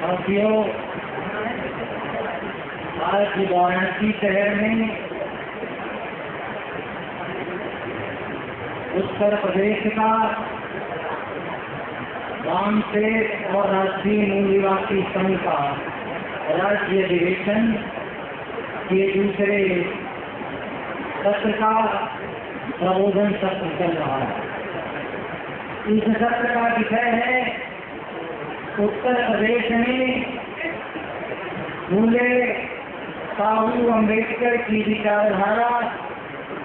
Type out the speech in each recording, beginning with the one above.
साथियों, आज वाराणसी शहर में उत्तर प्रदेश का वामसेठ और राष्ट्रीय मूल निवासी संघ का राज्य अधिवेशन के दूसरे सत्र का प्रबोधन सत्र चल रहा है। इस सत्र का विषय है उत्तर प्रदेश में फूले साहू अम्बेडकर की विचारधारा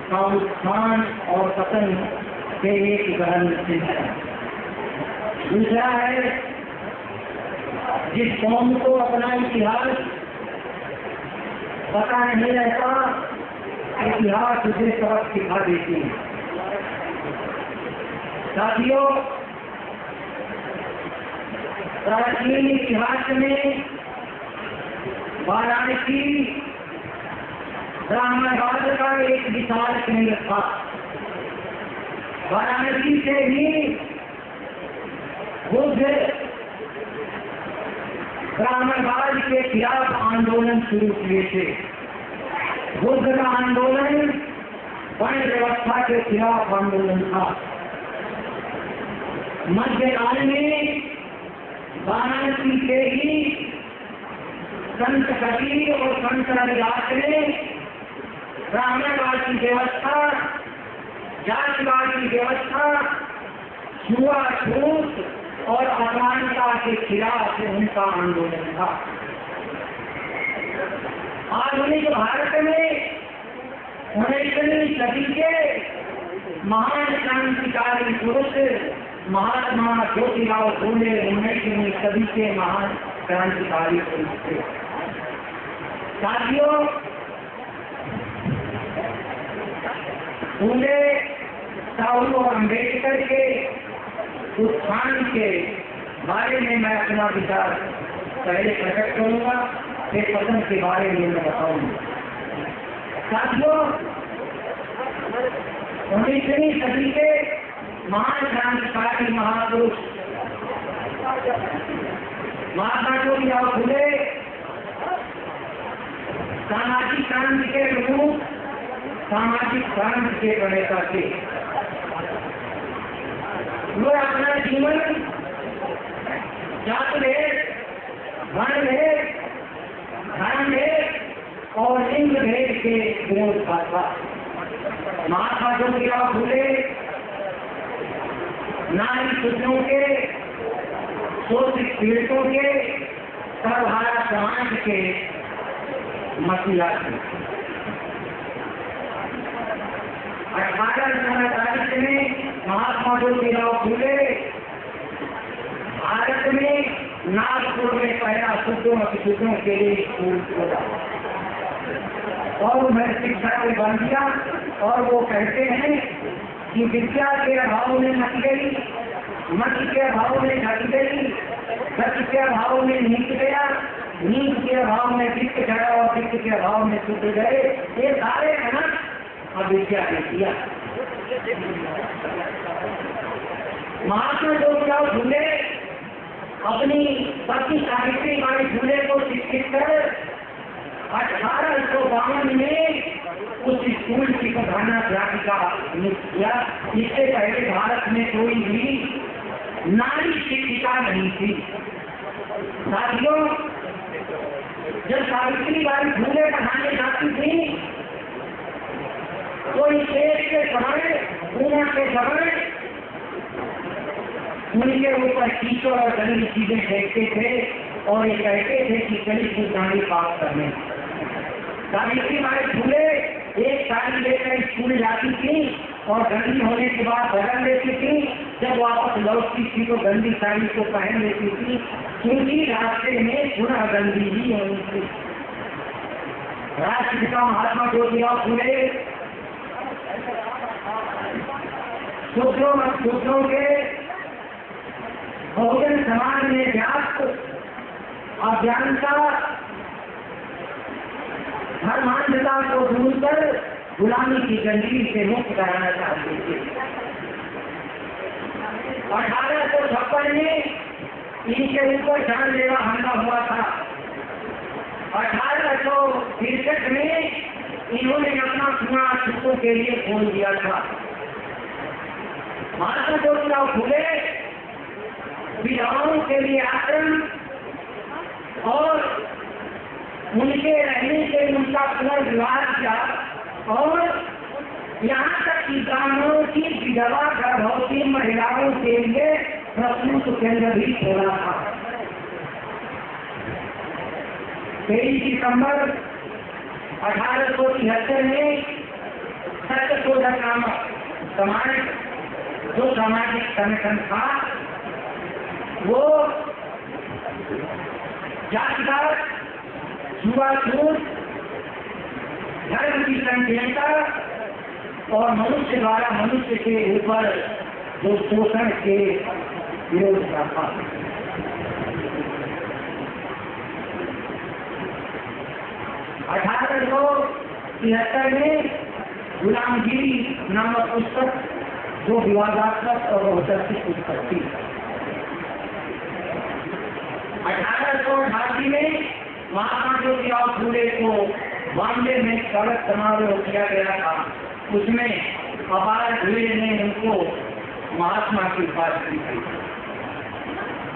का उत्थान और पतन के एक गहन चिंतन। दूसरा है जिस कौम को अपना इतिहास पता नहीं रहता, इतिहास उसे सबक सिखा देती है। साथियों, प्राचीन इतिहास में वाराणसी ब्राह्मणवाद का एक विशाल केंद्र था। वाराणसी से ही बुद्ध ब्राह्मणवाद के खिलाफ आंदोलन शुरू किए थे। बुद्ध का आंदोलन वर्ण व्यवस्था के खिलाफ आंदोलन था। मध्यकाल में वाराणसी से ही संत कबीर और संत रविदास ने ब्राह्मणवाद की व्यवस्था, जातिवाद की व्यवस्था, छुआछूत और असमानता के खिलाफ उनका आंदोलन था। आधुनिक भारत में 19वीं सदी के महान क्रांतिकारी पुरुष महात्मा ज्योतिराव फूले 19वीं सदी के महान क्रांतिकारी पुरुष थे। साथियों, फूले साहू और अम्बेडकर के उत्थान के बारे में मैं अपना विचार पहले प्रकट करूंगा, फिर पतन के बारे में मैं बताऊंगा। साथियों, 19वीं सदी के महान क्रांतिकारी महापुरुष महात्मा ज्योतिराव फूले सामाजिक क्रांति के प्रमुख, सामाजिक क्रांति के प्रणेता थे। वो अपना जीवन जाति भेद, वर्ण भेद, धर्म भेद और लिंग भेद के विरोध का था। महात्मा ज्योतिराव फूले नारी शूद्रों के, शोषित पीड़ितों के, सर्वहारा समाज के मसीहा थे। 1848 में महात्मा ज्योतिराव फूले भारत में नागपुर में पहला शुद्धों और अशुद्धों के लिए स्कूल खोला और उन्हें शिक्षा को बन दिया। और वो कहते हैं कि विद्या के अभाव में मच गई, मत के अभाव में घट गई, घट के अभाव में नीच गया, नीच के अभाव में वित्त गया और वित्त के अभाव में शुद्ध गए। ये सारे अनर्थ अविद्या ने किया। महात्मा ज्योतिराव फूले अपनी पत्नी सावित्रीबाई फूले को शिक्षित कर 1852 में उस स्कूल की प्रधानाध्यापिका नियुक्त किया। इससे पहले भारत में कोई भी नारी शिक्षिका नहीं थी। साथियों, जब सावित्रीबाई फूले पढ़ाने जाती थी तो इस देश के समय, पूर्व के समय उनके ऊपर कीचड़ और गंदी चीजें फेंकते थे और ये कहते थे कि चली सुधारी पास करने। सावित्रीबाई फूले एक साड़ी लेकर स्कूल जाती थी और गंदी होने के बाद बदल लेती थी। जब वापस लौटती थी तो गंदी साड़ी को पहन लेती थी, क्योंकि रास्ते में पुनः गंदी ही होनी थी। राष्ट्रपिता महात्मा ज्योतिराव फूले शूद्रों के बहुजन समाज में व्याप्त अज्ञानता, धर्मांधता को दूर कर गुलामी की जंजीर से मुक्त कराना चाहते थे। 1856 में इनके ऊपर जानलेवा हमला हुआ तिरसठ में इन्होंने अपना कुआं सिखों के लिए खोल दिया था। महात्मा ज्योतिराव फूले विधवाओं के लिए आश्रम और उनके रहने के उनका पुनर्विवाह किया और यहाँ तक कि ब्राह्मणों की विधवा गर्भवती महिलाओं के लिए प्रसूत केंद्र भी खोला था। 23 दिसंबर 1873 में सत्यशोधक नामक जो सामाजिक संगठन था वो जातिवाद, छुआछूत, धर्म की संकीर्णता और मनुष्य द्वारा मनुष्य के ऊपर जो शोषण के विरोध का था। (1873) में गुलामगिरी नामक पुस्तक जो विवादात्मक और बहुचर्चित पुस्तक थी। 1888 में महात्मा ज्योतिराव फूले को बॉम्बे में स्वागत समारोह किया गया था। उसमें अपार भीड़ ने उनको महात्मा की उपाधि दी।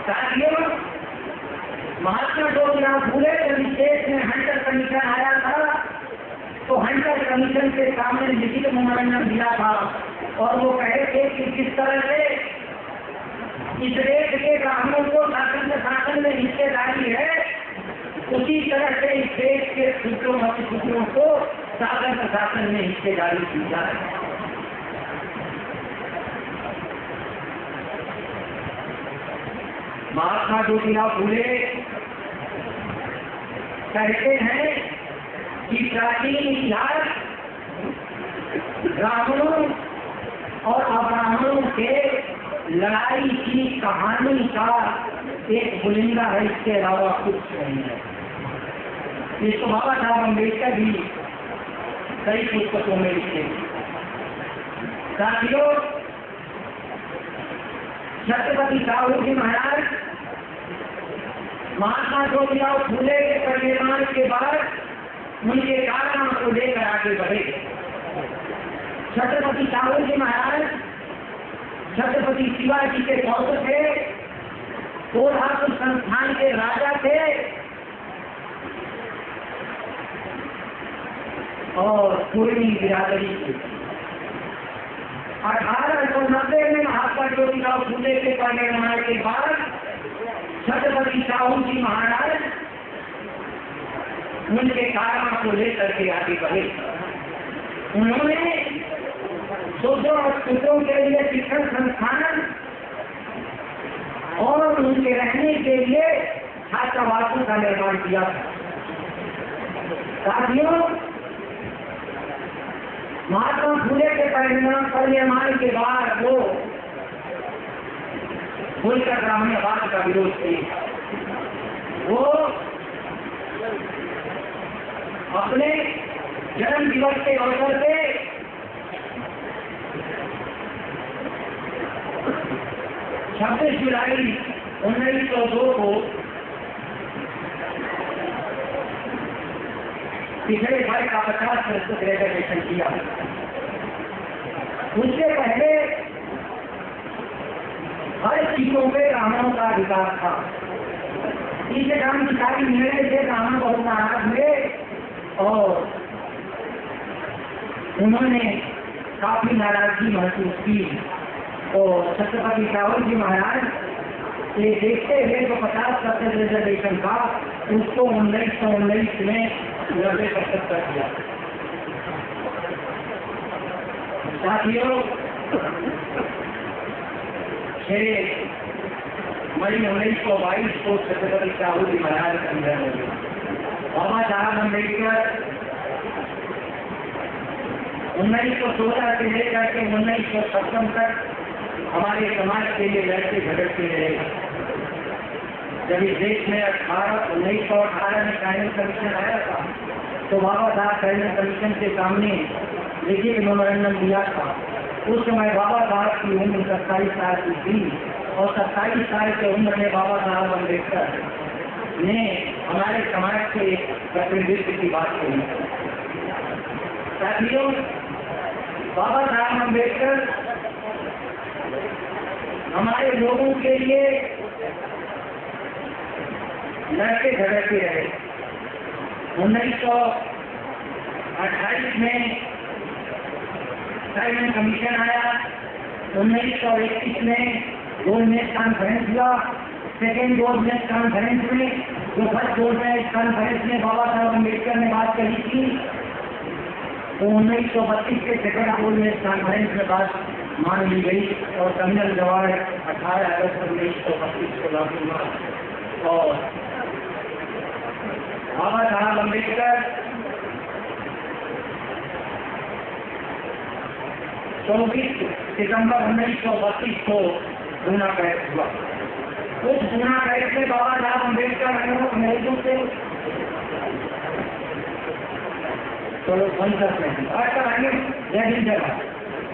साथियों, महात्मा ज्योतिराव फूले जब देश में हंटर कमीशन आया था तो हंटर कमीशन के सामने लिखित मेमोरेंडम दिया था और वो कहे थे कि किस तरह से इस देश के ब्राह्मणों को शासन में हिस्सेदारी है, उसी तरह से इस देश के शूद्रों अतिशूद्रों को शासन में हिस्सेदारी दी जाए। महात्मा ज्योतिराव फूले कहते हैं कि प्राचीन इतिहास ब्राह्मणों और अब्राह्मणों के लड़ाई की कहानी का एक बुलिंदा है, इसके अलावा कुछ नहीं है। इसको बाबा साहब अम्बेडकर भी कई पुस्तकों में लिखे। साथियों, छत्रपति साहू जी महाराज महात्मा ज्योतिराव फूले के परिनिर्वाण के बाद उनके कारणों को लेकर आगे बढ़े। छत्रपति साहू जी महाराज छत्रपति शिवाजी के पौत्र थे, कोल्हापुर संस्थान के राजा थे और पूर्वी बिरादरी थी। 1890 में महात्मा ज्योतिराव फूले के परिनिर्वाण के बाद छत्रपति साहू जी महाराज उनके कारणों को लेकर के आगे बढ़े। उन्होंने शूद्रों और शूद्रों के लिए शिक्षण संस्थान और उनके रहने के लिए छात्रावासों का निर्माण किया था। साथियों, महात्मा फूले के परिनिर्वाण के बाद वो खुलकर ब्राह्मणवाद का विरोध किया। वो अपने जन्म दिवस के अवसर पे 26 जुलाई 1902 को पिछड़े वर्ग का 50% रिजर्वेशन किया। उससे पहले हर चीजों पे ब्राह्मणों का अधिकार था। इसे काम की सारी निर्णय से ब्राह्मण बहुत नाराज हुए और उन्होंने काफी नाराजगी महसूस की और छत्रपति साहू जी महाराज ये देखते हुए जो 50% रिजर्वेशन था उसको 1919 में 90% कर दिया। साथियों, 6 मई 1922 को छत्रपति साहू जी महाराज का निधन हो गया। बाबा साहब अम्बेडकर 1916 से लेकर के 1956 तक हमारे समाज के लिए लड़ते झगड़ते रहे। जब इस देश में 1918 में फाइनल कमीशन आया था तो बाबा साहब फाइनल कमीशन के सामने लिखित मेमोरेंडम दिया था। उस समय बाबा साहब की उम्र 27 साल की थी और 27 साल की उम्र में बाबा साहब अम्बेडकर ने हमारे समाज के प्रतिनिधित्व की बात करी। साथियों, बाबा साहब अम्बेडकर हमारे लोगों के लिए लड़के झगड़ते रहे। 1928 में साइमन कमीशन आया। 1921 में गोलमेज कॉन्फ्रेंस हुआ। सेकेंड गोलमेज कॉन्फ्रेंस में, जो फर्स्ट गोलमेज कॉन्फ्रेंस में बाबा साहब अम्बेडकर ने बात कही थी, तो 1932 के सेकेंड गोलमेज कॉन्फ्रेंस में बात मान ली गई और कम्युनल जवाब 18 अगस्त 1932 को लागू हुआ। और बाबा साहब अम्बेडकर 24 सितंबर 1932 को पूना कैद हुआ। उस पूना कैद में बाबा साहब अम्बेडकर मौजूद थे। चलो बंद करते हैं। आज का जय हिंद जय भारत।